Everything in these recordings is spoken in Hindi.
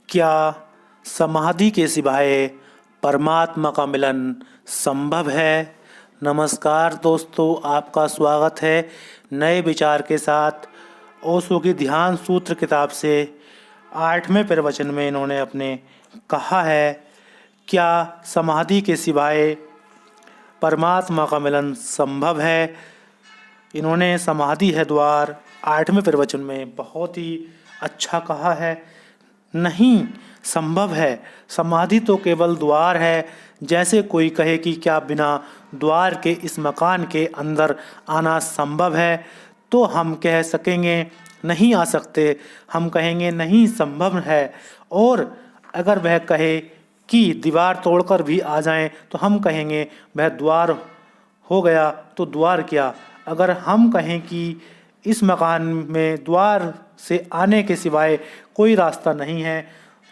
क्या समाधि के सिवाय परमात्मा का मिलन संभव है? नमस्कार दोस्तों, आपका स्वागत है नए विचार के साथ। ओशो की ध्यान सूत्र किताब से 8वें प्रवचन में इन्होंने अपने कहा है, क्या समाधि के सिवाय परमात्मा का मिलन संभव है। इन्होंने समाधि है द्वार 8वें प्रवचन में बहुत ही अच्छा कहा है। नहीं संभव है, समाधि तो केवल द्वार है। जैसे कोई कहे कि क्या बिना द्वार के इस मकान के अंदर आना संभव है, तो हम कह सकेंगे नहीं आ सकते, हम कहेंगे नहीं संभव है। और अगर वह कहे कि दीवार तोड़कर भी आ जाएं, तो हम कहेंगे वह द्वार हो गया। तो द्वार क्या, अगर हम कहें कि इस मकान में द्वार से आने के सिवाय कोई रास्ता नहीं है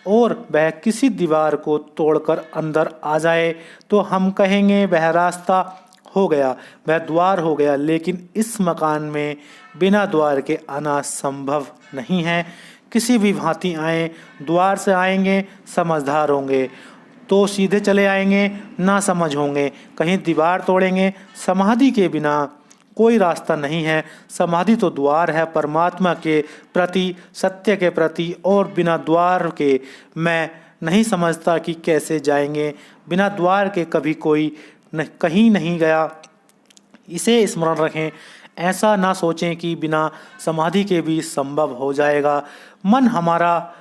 और वह किसी दीवार को तोड़कर अंदर आ जाए, तो हम कहेंगे वह रास्ता हो गया, वह द्वार हो गया। लेकिन इस मकान में बिना द्वार के आना संभव नहीं है। किसी भी भांति आए, द्वार से आएंगे समझदार होंगे तो सीधे चले आएंगे, ना समझ होंगे कहीं दीवार तोड़ेंगे। समाधि के बिना कोई रास्ता नहीं है। समाधि तो द्वार है परमात्मा के प्रति, सत्य के प्रति, और बिना द्वार के मैं नहीं समझता कि कैसे जाएंगे। बिना द्वार के कभी कोई कहीं नहीं गया। इसे स्मरण रखें, ऐसा ना सोचें कि बिना समाधि के भी संभव हो जाएगा। मन हमारा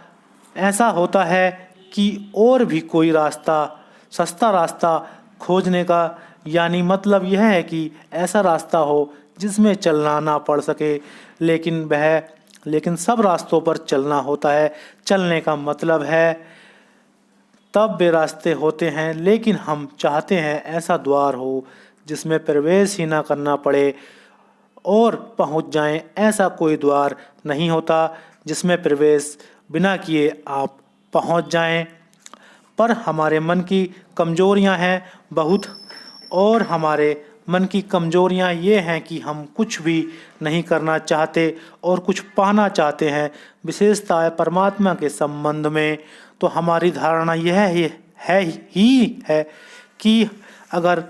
ऐसा होता है कि और भी कोई रास्ता, सस्ता रास्ता खोजने का, यानी मतलब यह है कि ऐसा रास्ता हो जिसमें चलना ना पड़ सके। लेकिन सब रास्तों पर चलना होता है। चलने का मतलब है तब वे रास्ते होते हैं। लेकिन हम चाहते हैं ऐसा द्वार हो जिसमें प्रवेश ही ना करना पड़े और पहुंच जाएं। ऐसा कोई द्वार नहीं होता जिसमें प्रवेश बिना किए आप पहुंच जाएं। पर हमारे मन की कमजोरियां हैं बहुत, और हमारे मन की कमजोरियां ये हैं कि हम कुछ भी नहीं करना चाहते और कुछ पाना चाहते हैं। विशेषतः परमात्मा के संबंध में तो हमारी धारणा यह है कि अगर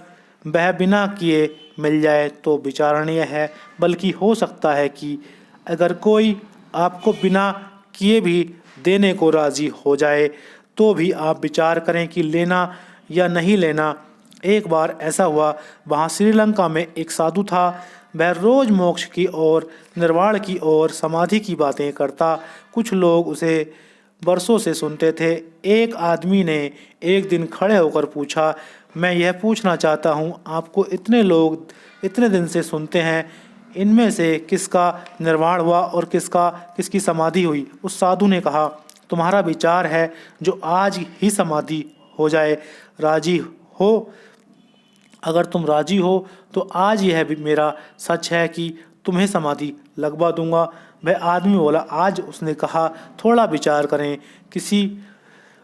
वह बिना किए मिल जाए तो विचारणीय है। बल्कि हो सकता है कि अगर कोई आपको बिना किए भी देने को राजी हो जाए तो भी आप विचार करें कि लेना या नहीं लेना। एक बार ऐसा हुआ, वहाँ श्रीलंका में एक साधु था। वह रोज मोक्ष की ओर, निर्वाण की ओर, समाधि की बातें करता। कुछ लोग उसे वर्षों से सुनते थे। एक आदमी ने एक दिन खड़े होकर पूछा, मैं यह पूछना चाहता हूँ, आपको इतने लोग इतने दिन से सुनते हैं, इनमें से किसका निर्वाण हुआ और किसकी समाधि हुई? उस साधु ने कहा, तुम्हारा विचार है जो आज ही समाधि हो जाए, राजी हो? अगर तुम राजी हो तो आज यह भी मेरा सच है कि तुम्हें समाधि लगवा दूंगा। वह आदमी बोला, आज? उसने कहा, थोड़ा विचार करें, किसी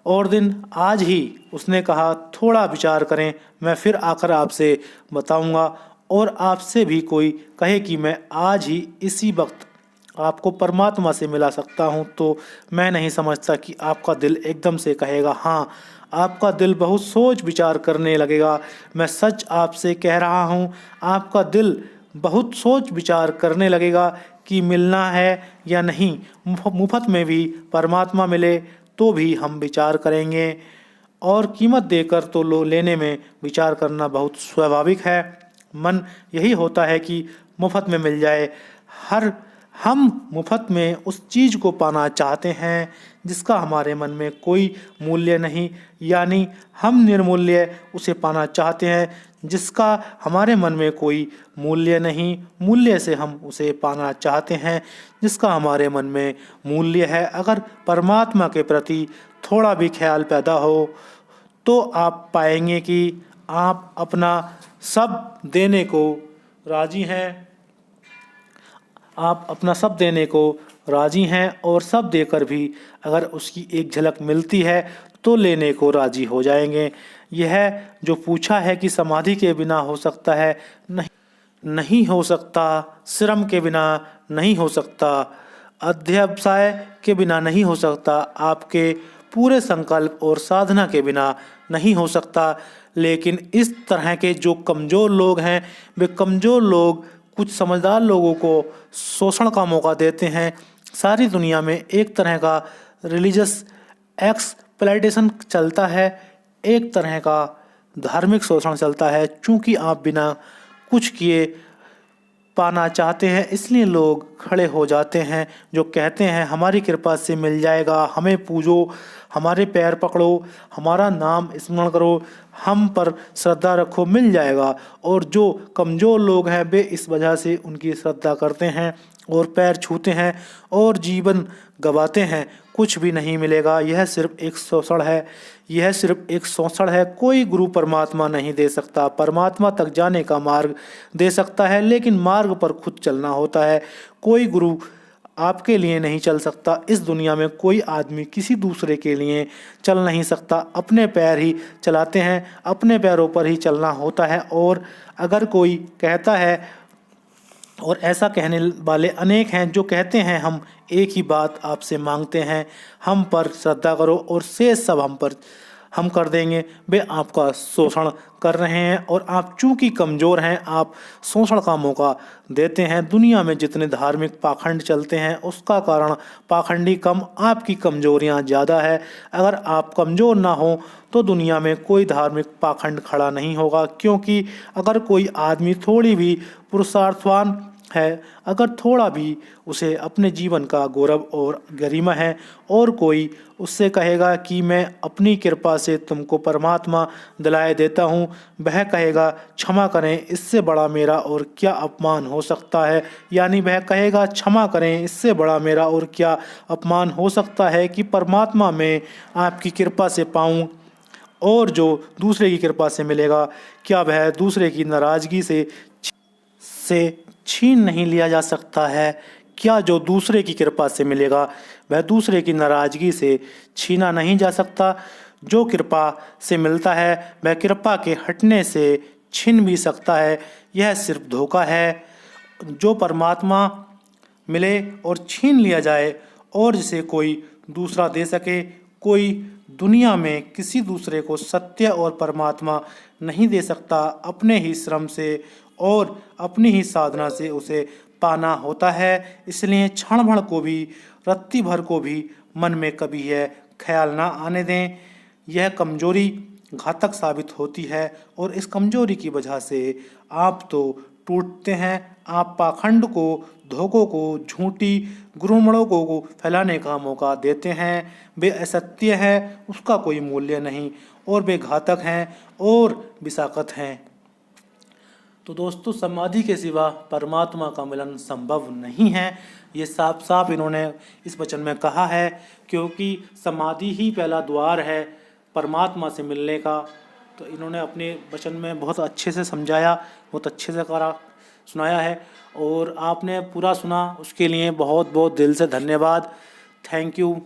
और दिन। आज ही? उसने कहा, थोड़ा विचार करें, मैं फिर आकर आपसे बताऊंगा। और आपसे भी कोई कहे कि मैं आज ही इसी वक्त आपको परमात्मा से मिला सकता हूँ, तो मैं नहीं समझता कि आपका दिल एकदम से कहेगा हाँ। आपका दिल बहुत सोच विचार करने लगेगा। मैं सच आपसे कह रहा हूँ, आपका दिल बहुत सोच विचार करने लगेगा कि मिलना है या नहीं। मुफ्त में भी परमात्मा मिले तो भी हम विचार करेंगे, और कीमत देकर तो लेने में विचार करना बहुत स्वाभाविक है। मन यही होता है कि मुफ्त में मिल जाए। हम मुफ्त में उस चीज़ को पाना चाहते हैं जिसका हमारे मन में कोई मूल्य नहीं, यानी हम निर्मूल्य उसे पाना चाहते हैं जिसका हमारे मन में कोई मूल्य नहीं। मूल्य से हम उसे पाना चाहते हैं जिसका हमारे मन में मूल्य है। अगर परमात्मा के प्रति थोड़ा भी ख्याल पैदा हो तो आप पाएंगे कि आप अपना सब देने को राजी हैं। आप अपना सब देने को राजी हैं, और सब देकर भी अगर उसकी एक झलक मिलती है तो लेने को राजी हो जाएंगे। यह जो पूछा है कि समाधि के बिना हो सकता है, नहीं हो सकता। श्रम के बिना नहीं हो सकता, अध्यवसाय के बिना नहीं हो सकता। आपके पूरे संकल्प और साधना के बिना नहीं हो सकता। लेकिन इस तरह के जो कमज़ोर लोग हैं, वे कमज़ोर लोग कुछ समझदार लोगों को शोषण का मौका देते हैं। सारी दुनिया में एक तरह का रिलीजियस एक्सप्लॉइटेशन चलता है, एक तरह का धार्मिक शोषण चलता है। चूँकि आप बिना कुछ किए पाना चाहते हैं, इसलिए लोग खड़े हो जाते हैं जो कहते हैं हमारी कृपा से मिल जाएगा, हमें पूजो, हमारे पैर पकड़ो, हमारा नाम स्मरण करो, हम पर श्रद्धा रखो, मिल जाएगा। और जो कमज़ोर लोग हैं वे इस वजह से उनकी श्रद्धा करते हैं और पैर छूते हैं और जीवन गंवाते हैं। कुछ भी नहीं मिलेगा, यह सिर्फ एक शोषण है, यह सिर्फ एक शोषण है। कोई गुरु परमात्मा नहीं दे सकता, परमात्मा तक जाने का मार्ग दे सकता है, लेकिन मार्ग पर खुद चलना होता है। कोई गुरु आपके लिए नहीं चल सकता। इस दुनिया में कोई आदमी किसी दूसरे के लिए चल नहीं सकता, अपने पैर ही चलाते हैं, अपने पैरों पर ही चलना होता है। और अगर कोई कहता है, और ऐसा कहने वाले अनेक हैं जो कहते हैं हम एक ही बात आपसे मांगते हैं, हम पर श्रद्धा करो और शेष सब हम कर देंगे, वे आपका शोषण कर रहे हैं। और आप चूंकि कमज़ोर हैं, आप शोषण का मौका देते हैं। दुनिया में जितने धार्मिक पाखंड चलते हैं उसका कारण पाखंडी कम, आपकी कमज़ोरियां ज़्यादा है। अगर आप कमज़ोर ना हो तो दुनिया में कोई धार्मिक पाखंड खड़ा नहीं होगा, क्योंकि अगर कोई आदमी थोड़ी भी पुरुषार्थवान है, अगर थोड़ा भी उसे अपने जीवन का गौरव और गरिमा है, और कोई उससे कहेगा कि मैं अपनी कृपा से तुमको परमात्मा दिलाए देता हूँ, वह कहेगा क्षमा करें, इससे बड़ा मेरा और क्या अपमान हो सकता है। यानी वह कहेगा क्षमा करें, इससे बड़ा मेरा और क्या अपमान हो सकता है कि परमात्मा में आपकी कृपा से पाऊँ। और जो दूसरे की कृपा से मिलेगा, क्या वह दूसरे की नाराज़गी से छीन नहीं लिया जा सकता है? क्या जो दूसरे की कृपा से मिलेगा वह दूसरे की नाराज़गी से छीना नहीं जा सकता? जो कृपा से मिलता है वह कृपा के हटने से छीन भी सकता है। यह सिर्फ धोखा है। जो परमात्मा मिले और छीन लिया जाए और जिसे कोई दूसरा दे सके, कोई दुनिया में किसी दूसरे को सत्य और परमात्मा नहीं दे सकता। अपने ही श्रम से और अपनी ही साधना से उसे पाना होता है। इसलिए क्षण भर को भी, रत्ती भर को भी मन में कभी यह ख्याल ना आने दें। यह कमजोरी घातक साबित होती है और इस कमजोरी की वजह से आप तो टूटते हैं। आप पाखंड को, धोखों को, झूठी गुरुमणों को फैलाने का मौका देते हैं। वे असत्य है, उसका कोई मूल्य नहीं, और वे घातक हैं और विषाक्त हैं। तो दोस्तों, समाधि के सिवा परमात्मा का मिलन संभव नहीं है। ये साफ साफ इन्होंने इस वचन में कहा है, क्योंकि समाधि ही पहला द्वार है परमात्मा से मिलने का। तो इन्होंने अपने वचन में बहुत अच्छे से समझाया, बहुत अच्छे से सुनाया है, और आपने पूरा सुना उसके लिए बहुत बहुत दिल से धन्यवाद। Thank you.